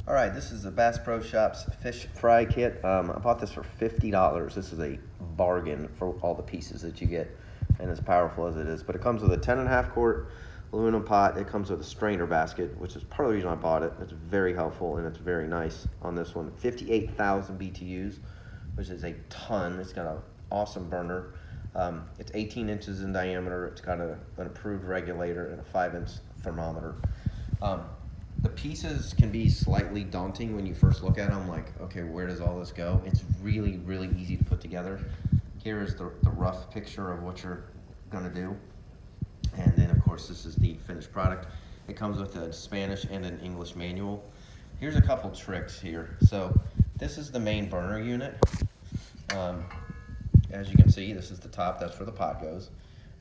All right, this is the Bass Pro Shops fish fry kit. I bought this for $50. This is a bargain for all the pieces that you get, and as powerful as it is. But it comes with a 10.5 quart aluminum pot. It comes with a strainer basket, which is part of the reason I bought it. It's very helpful and it's very nice on this one. 58,000 BTUs, which is a ton. It's got an awesome burner. It's 18 inches in diameter. It's got an approved regulator and a 5-inch thermometer. The pieces can be slightly daunting when you first look at them, like, okay, where does all this go? It's really, really easy to put together. Here is the rough picture of what you're gonna do. And then of course, this is the finished product. It comes with a Spanish and an English manual. Here's a couple tricks here. So this is the main burner unit. As you can see, this is the top, that's where the pot goes.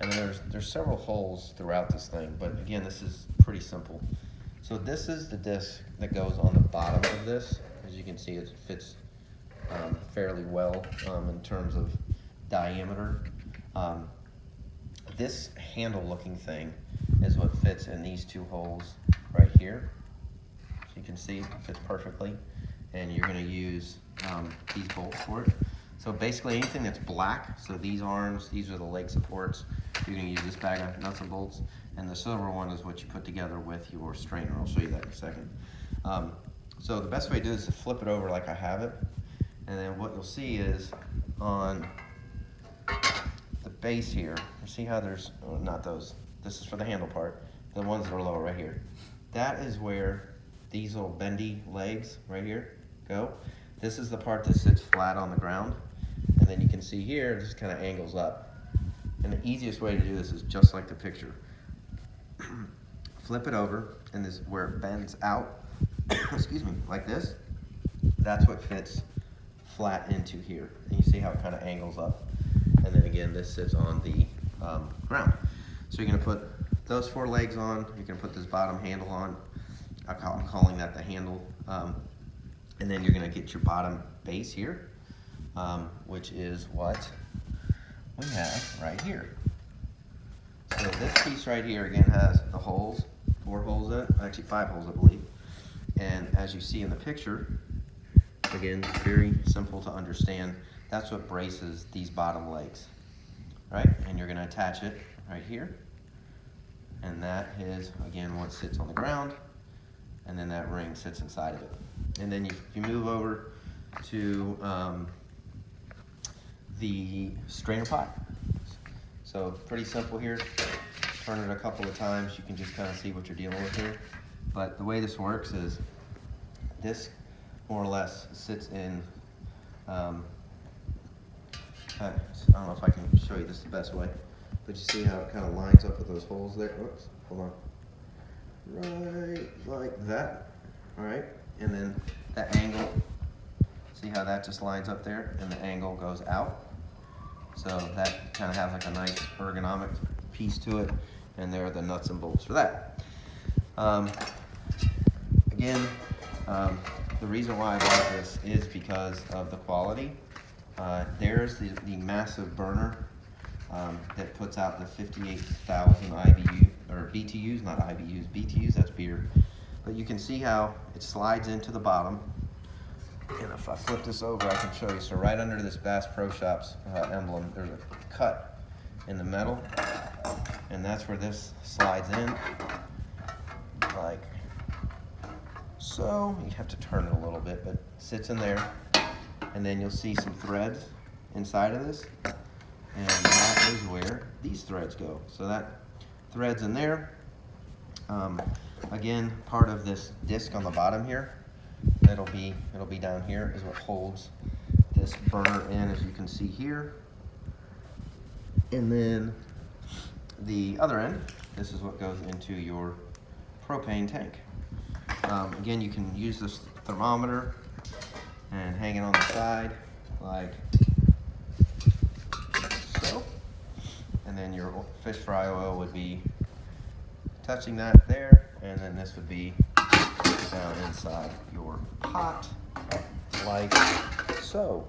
And then there's several holes throughout this thing, but again, this is pretty simple. So this is the disc that goes on the bottom of this. As you can see, it fits fairly well in terms of diameter. This handle looking thing is what fits in these two holes right here. So you can see it fits perfectly, and you're gonna use these bolts for it. So basically anything that's black, so these arms, these are the leg supports, you're gonna use this bag of nuts and bolts, and the silver one is what you put together with your strainer. I'll show you that in a second. So the best way to do this is to flip it over like I have it, and then what you'll see is on the base here, you see how there's, oh, not those, this is for the handle part, the ones that are lower right here. That is where these little bendy legs right here go. This is the part that sits flat on the ground, and then you can see here, this kind of angles up. And the easiest way to do this is just like the picture. Flip it over, and this is where it bends out, excuse me, like this. That's what fits flat into here. And you see how it kind of angles up. And then again, this sits on the ground. So you're gonna put those 4 legs on, you're gonna put this bottom handle on. I'm calling that the handle. And then you're gonna get your bottom base here, which is what we have right here. So this piece right here again has the holes, 4 holes in it, actually 5 holes I believe. And as you see in the picture, again, very simple to understand, that's what braces these bottom legs, right? And you're gonna attach it right here. And that is, again, what sits on the ground, and then that ring sits inside of it. And then you move over to the strainer pot. So pretty simple here. Turn it a couple of times. You can just kind of see what you're dealing with here. But the way this works is this more or less sits in, I don't know if I can show you this the best way, but you see how it kind of lines up with those holes there? Oops, hold on. Right like that, all right? And then the angle, see how that just lines up there and the angle goes out? So that kind of has like a nice ergonomic piece to it, and there are the nuts and bolts for that. Again, the reason why I bought this is because of the quality. There's the massive burner that puts out the 58,000 IBU, or BTUs, not IBUs, BTUs, that's beer. But you can see how it slides into the bottom. And if I flip this over, I can show you. So right under this Bass Pro Shops emblem, there's a cut in the metal, and that's where this slides in, like so. You have to turn it a little bit, but it sits in there. And then you'll see some threads inside of this, and that is where these threads go. So that thread's in there. Again, part of this disc on the bottom here, it'll be down here, is what holds this burner in, as you can see here. And then the other end, this is what goes into your propane tank. Again, you can use this thermometer and hang it on the side like so. And then your fish fry oil would be touching that there, and then this would be down inside your pot like so.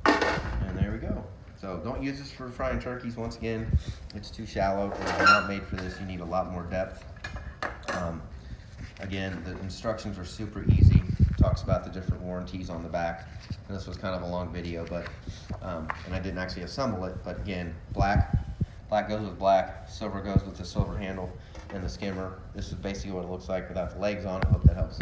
And there we go. So don't use this for frying turkeys. Once again, it's too shallow. It's not made for this. You need a lot more depth. Again, the instructions are super easy. talks about the different warranties on the back. And this was kind of a long video, but and I didn't actually assemble it, but again, black goes with black, silver goes with the silver handle, and the skimmer. This is basically what it looks like without the legs on. I hope that helps.